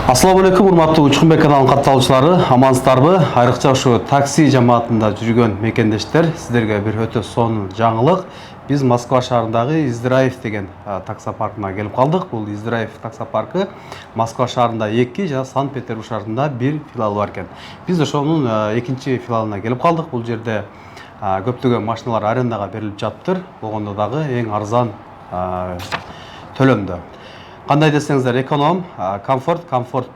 Ассаламу алейкум, урматтуу Учкунбек каналынын катталуучулары, амансыздарбы? Айрыкча ушу такси жамаатында жүргөн мекендештер, сиздерге бир өтө сонун жаңылык. Биз Москва шаарындагы Издраев деген таксопаркына келип калдык. Бул Издраев таксопаркы Москва шаарында 2 жана Санкт-Петербург шаарында 1 филиалы бар экен. Биз ошонун экинчи филиалына келип калдык. Бул жерде көптөгөн машиналар арендага берилип жатыптыр. Болгондо дагы эң арзан төлөмдө. Кандай десеңиздер, эконом, комфорт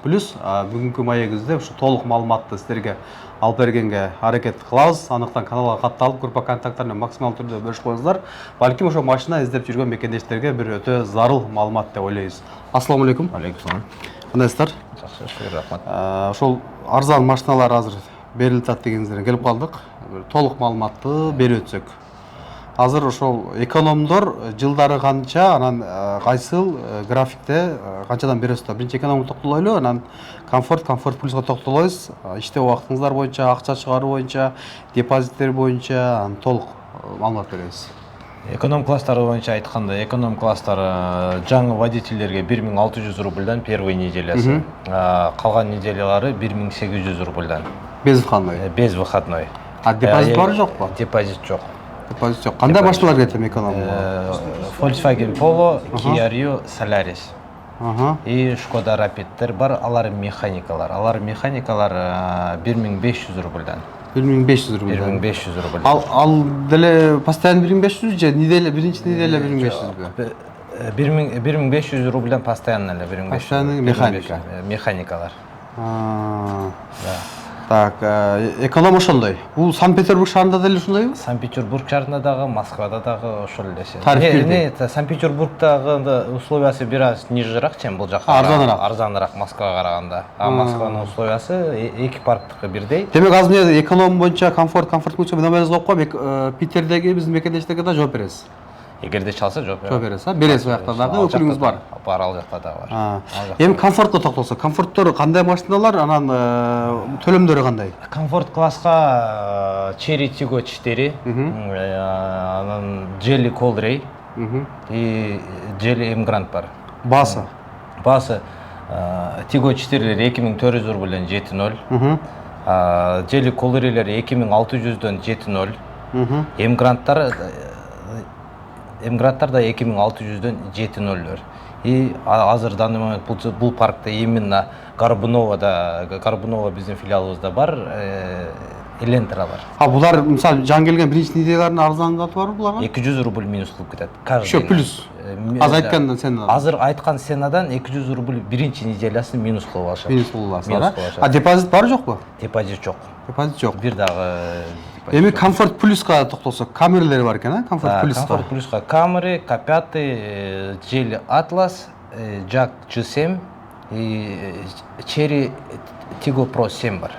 плюс бүгүнкү маегибизде ушу толук маалыматты сиздерге алып бергенге аракет кылабыз. Андыктан каналга катталып, группа контакттар менен максималдуу түрдө бөлүшүп коюңуздар. Балким ошо машина издеп жүргөн мекендештерге бир өтө зарыл маалымат деп ойлойбуз. Ассаламу алейкум. Алейкум салам. Кандайсыздар? Жакшы, рахмат. Ошол арзан машиналар азыр берилип атат дегениңиздерден келип калдык. Толук маалыматты берип өтсөк. Азыр ошол экономдор жылдары канча, анан кайсыл графикте канчадан бересиздер? Биринчи экономго токтолойлу, анан комфорт плюско токтолойбуз. Иштөө убактыңыздар боюнча, акча чыгаруу боюнча, депозиттер боюнча толук маалымат беребиз. Эконом класстары боюнча айтканда, эконом класстары жаңы водительдерге 1600 рубльдан первый неделясы, калган неделялары 1800 рубльдан. Без выходной. Без выходной. А депозит бар жокпу? Депозит жок. Депозит жок. Кандай машиналар кетем экономго? Volkswagen Polo, Kia Rio, Solaris. И Skoda Rapid'тер бар, алар механикалар. Алар механикалар 1500 рубльдан. 1500 рубльдан. 1500 рубльдан. Ал деле постоянно 1500 же неделе, биринчи неделе 1500? 1500 рубльдан постоянно эле 1500. Постоянный механика. Механикалар. Так, эконом ошондой. Бул Санкт-Петербург шаарында деле ушундайбы? Санкт-Петербург шаарында дагы, Москвада дагы ошол эле. Тариф Санкт-Петербургдагы условиясы бир аз нижераак, чем бул жакка. Арзаныраак Москвага караганда. А Москванын условиясы эки парктыкы бирдей. Демек азыр эмне эконом боюнча комфорт боюнча номерибизди коюп коюп, Питердеги биздин мекендештерге да жооп бересиз. Эгерде чалса жооп бересиз, бересиз у жакта дагы өкүлүңүз бар. Бар, ал жакта да бар. Эми комфортко токтолсок, комфорттор кандай машиналар, анан төлөмдөрү кандай? Комфорт класска Cherry Tiggo 4, анан Jelly Colray и Jelly Emgrand бар. Баасы Tiggo 4-лер 2400 рубльдан 7.0, Jelly Colray'лер 2600-дөн 7.0, Emgrand'тар да 2600-дөн 7.0-лер. И азыр данный момент бул паркта именно Горбунова биздин филиалыбызда бар, Элентра бар. Булар мисалы жаңы келген биринчи неделярдын арзан каты барбы буларга? 200 рубль минус кылып кетет. Ошо плюс. Аз айткандан сен. Азыр айткан сенадан 200 рубль биринчи неделясын минус кылып алышат. Минус кылып алышат. А депозит бар жокпу? Депозит жок. Депозит жок. Бир дагы. Эми комфорт плюска токтолсок, камералери бар экен, комфорт плюска. Комфорт плюска камеры, K5, Jelly Atlas, Jack G7 и Cherry Tiggo Pro 7 бар.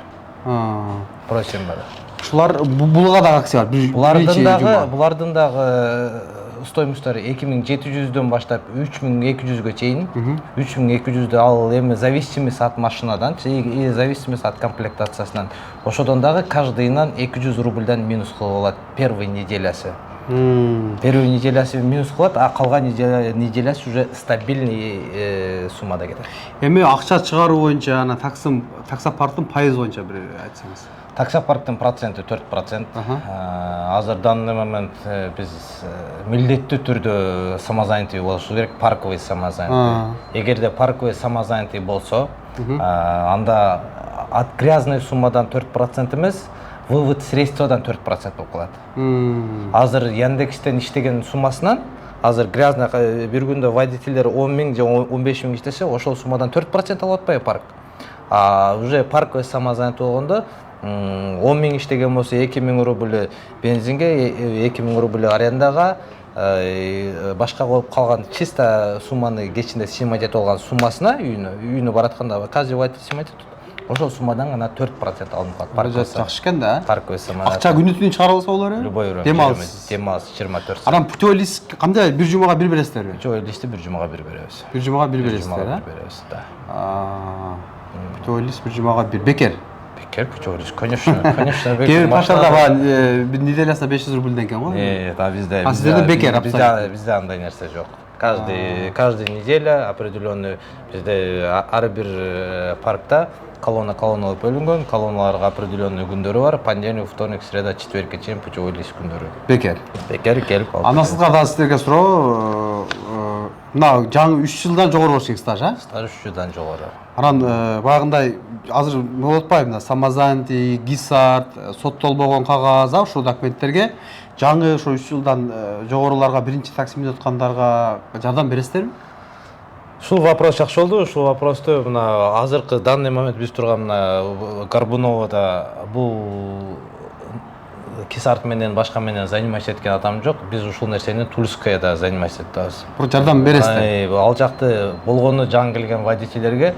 Pro 7 бар. Ушулар булга да акция бар. Булардын дагы стоимосттары 2700-дөн баштап 3200-гө чейин. 3200-дө ал эми зависимость от машинадан и зависимость от комплектациясынан. Ошодон дагы каждыйынан 200 рубльдан минус кылып алат первый неделясы. Первый неделясы минус кылат, а калган неделясы уже стабильный суммада кетет. Эми акча чыгаруу боюнча ана таксопарктын пайыз боюнча бир айтсаңыз. Таксопарктын проценти 4%. Азыр данный момент биз милдеттүү түрдө самозанятый болушу керек, парковый самозанятый. Эгерде парковый самозанятый болсо, анда от грязной суммадан 4% эмес, вывод средстводан 4% болуп калат. Азыр Яндекстен иштеген суммасынан, азыр грязный бир күндө водительдер 10 000 же 15 000 иштесе, ошол суммадан 4% алып атпайбы парк. Уже парковый самозанятый болгондо 10 000 иштеген болсо 2000 рубль бензинге, 2000 рубль арендага, башка коюп калган чисто сумманы кечинде сыймай жетип алган суммасына үйүнө баратканда каждый водитель сыймай жетип. Ошол суммадан гана 4% алынып калат. Парковый жакшы экен да. Парковый самозанятый. Акча күнү түнү чыгарып алса болор э? Любой время. Демалыс 24 саат. Анан путевой лист кандай? Бир жумага бир бересиздерби? Путевой листти бир жумага бир беребиз. Бир жумага бир бересиздер, Бир беребиз, да. Путевой лист бир жумага бир. Бекер. Бекер путевой лист, конечно. Кээ паштарда бар бир неделясына 500 рубльден экен го. Да, бизде. Сиздерде бекер, Бизде андай нерсе жок. Каждая неделя определенный бізде ар бир паркта колонналар бөлінген, колонналарға определенный күндері бар. Понедельник, вторник, среда, четверг чейин путевой лист күндері. Бекер келіп алып. Анасызға да сіздерге сұрау, мына жаңы 3 жылдан жоғары болуш керек стаж, а? Стаж 3 жылдан жоғары. Анан багындай азыр болотпайбы, самозанятый, гисарт, соттолбогон кагаз, ушул документтерге жаңы ошо 3 жылдан жогоруларга биринчи таксимен өткандарга жардам бересиздерби? Ушул вопрос жакшы болду. Ушул вопросту мына азыркы данный момент биз турган мына Горбуновада бул кисарт менен башка менен заниматься эткен адам жок. Биз ушул нерсени Тульскаяда заниматься этебиз. Бул жардам бересиздер? Ал жакты болгону жаңы келген водительдерге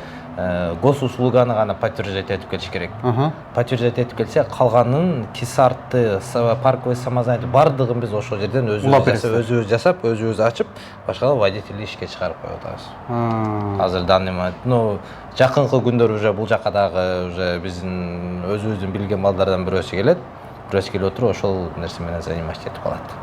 госуслуганы гана подтверждать этип келиш керек. Подтверждать этип келсе, калганын кисартты, парковый самозанятый бардыгын биз ошол жерден өзүбүз жасап, өзүбүз ачып, башка водительди ишке чыгарып коюп атабыз. Азыр данный момент, жакынкы күндөр уже бул жакка дагы уже биздин өзүбүздүн билген балдардан бирөөсү келет. Бирөөсү келип отуруп, ошол нерсе менен заниматься этип калат.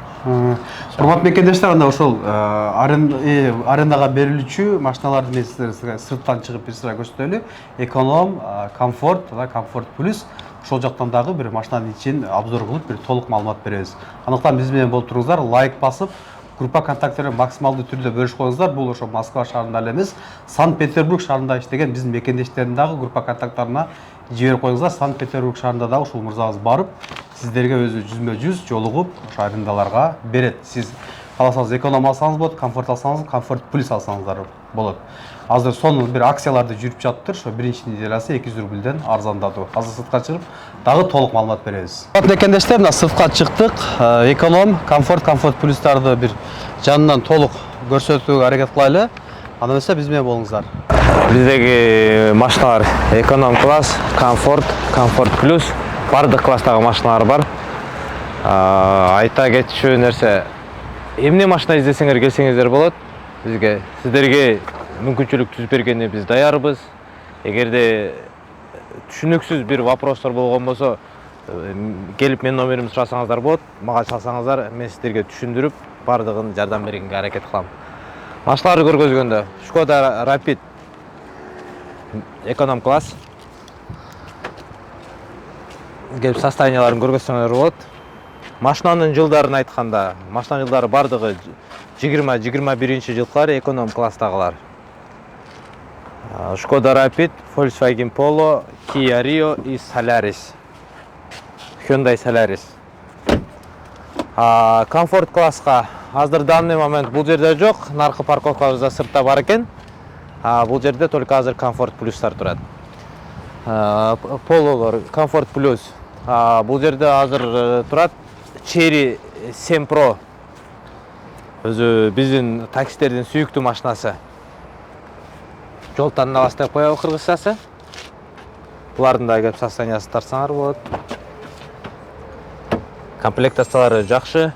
Урматтуу мекендештер, анда ошол арендага берилүүчү машиналарды мен сиздерге сырттан чыгып бир сыра көрсөтөлү. Эконом, комфорт, комфорт плюс ошол жактан дагы бир машинанын ичин обзор кылып, бир толук маалымат беребиз. Андыктан биз менен болуп туруңуздар, лайк басып, группа контакттерин максималдуу түрдө бөлүшүп коюңуздар. Бул ошо Москва шаарында эле эмес, Санкт-Петербург шаарында иштеген биздин мекендештердин дагы группа контакттарына жиберип коюңуздар. Санкт-Петербург шаарында дагы ушул мырзабыз барып, сиздерге өзү жүзмө-жүз жолугуп, ошо арендаларга берет. Сиз кааласаңыз эконом алсаңыз болот, комфорт алсаңыз, комфорт плюс алсаңыздар болот. Азыр сонун бир акцияларды жүрүп жатыптыр. Ошо биринчи неделясы 200 рубльден арзандатуу. Азыр сыртка чыгып, дагы толук маалымат беребиз. Мекендештер, мына сыртка чыктык. Эконом, комфорт плюстарды бир жанынан толук көрсөтүүгө аракет кылайлы. Анда эмесе биз менен болуңуздар. Биздеги машиналар эконом класс, комфорт плюс, бардык класстагы машиналар бар. Айта кетчү нерсе, эмне машина издесеңер келсеңиздер болот. Бизге сиздерге мүмкүнчүлүк түзүп бергенге биз даярбыз. Эгерде түшүнүксүз бир вопростор болгон болсо, келип менин номеримди сурасаңыздар болот. Мага чалсаңыздар, мен сиздерге түшүндүрүп, бардыгын жардам бергенге аракет кылам. Машиналарды көргөзгөндө Skoda Rapid эконом класс. Келип состоянияларын көргөзсөңөр болот. Машинанын жылдарын айтканда, машинанын жылдары бардыгы 20-21 жылкылар эконом класстагылар. Skoda Rapid, Volkswagen Polo, Kia Rio и Solaris. Hyundai Solaris. Комфорт класска азыр данный момент бул жерде жок, наркы парковкабызда сыртта бар экен. Бул жерде только азыр комфорт плюстар турат. Пололор, комфорт плюс. Бул жерде азыр турат Cherry 7 Pro. Өзү биздин таксистердин сүйүктүү машинасы. Жол тандабас деп коебу кыргызчасы. Булардын да кеп состояниясын тартсаңар болот. Комплектациялары жакшы.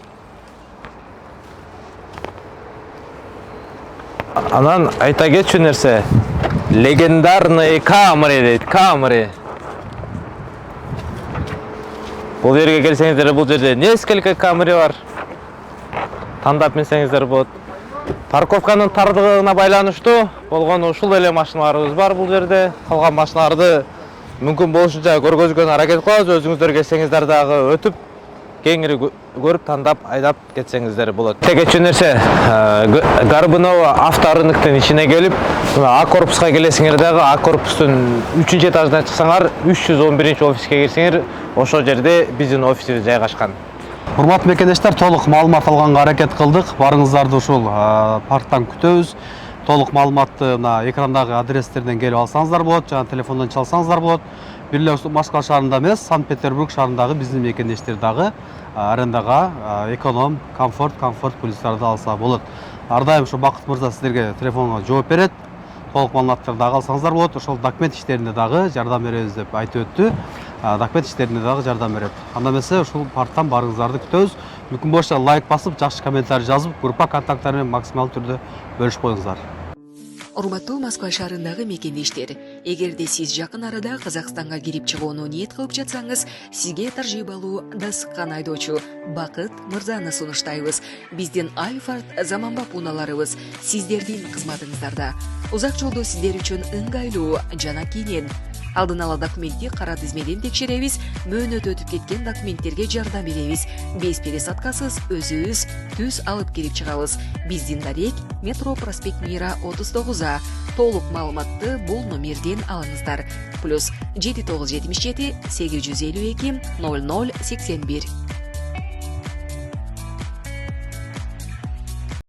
Анан айта кетчү нерсе, легендарный Camry дейт, Camry. Бул жерге келсеңиздер, бул жерде несколько Camry бар. Тандап минсеңиздер болот. Парковканын тардыгына байланыштуу болгон ушул эле машиналарыбыз бар бул жерде. Калган машиналарды мүмкүн болушунча көргөзгөнгө аракет кылабыз. Өзүңүздөр келсеңиздер дагы өтүп, кеңири көрүп, тандап, айдап кетсеңиздер болот. Текечү нерсе, Горбунова авторынктын ичине келип, А корпуска келесиңер дагы, А корпустун 3-этажына этажына чыксаңар, 311 офиске кирсеңер, ошол жерде биздин офисибиз жайгашкан. Урматтуу мекендештер, толук маалымат алганга аракет кылдык. Барыңыздарды ушул парктан күтөбүз. Толук маалыматты мына экрандагы адрестерден келип алсаңыздар болот, жана телефондон чалсаңыздар болот. Бириле Москва шаарында эмес, Санкт-Петербург шаарындагы биздин мекендештер дагы арендага эконом, комфорт плюстарды алса болот. Ар дайым ушу Бакыт мырза сиздерге телефонго жооп берет. Толук маалыматтарды дагы алсаңыздар болот. Ошол документ иштерине дагы жардам беребиз деп айтып өттү. Документ иштерине дагы жардам берет. Анда эмесе ушул парктан барыңыздарды күтөбүз. Мүмкүн болсо лайк басып, жакшы комментарий жазып, группа контакттары менен максималдуу түрдө бөлүшүп коюңуздар. Урматтуу Москва шаарындагы мекендештер, эгерде сиз жакын арада Казакстанга кирип чыгууну ниет кылып жатсаңыз, сизге таржибалуу дасыккан айдоочу Бакыт Мырзаны сунуштайбыз. Биздин Альфард заманбап унааларыбыз сиздердин кызматыңыздарда. Узак жолдо сиздер үчүн ыңгайлуу жана кенен. Алдын ала документти кара тизмеден текшеребиз, мөөнөтү өтүп кеткен документтерге жардам беребиз. Без пересадкасыз өзүбүз түз алып кирип чыгабыз. Биздин дарек Метро проспект Мира 39А. Толук маалыматты бул номерден алыңыздар. +7977 852 0081.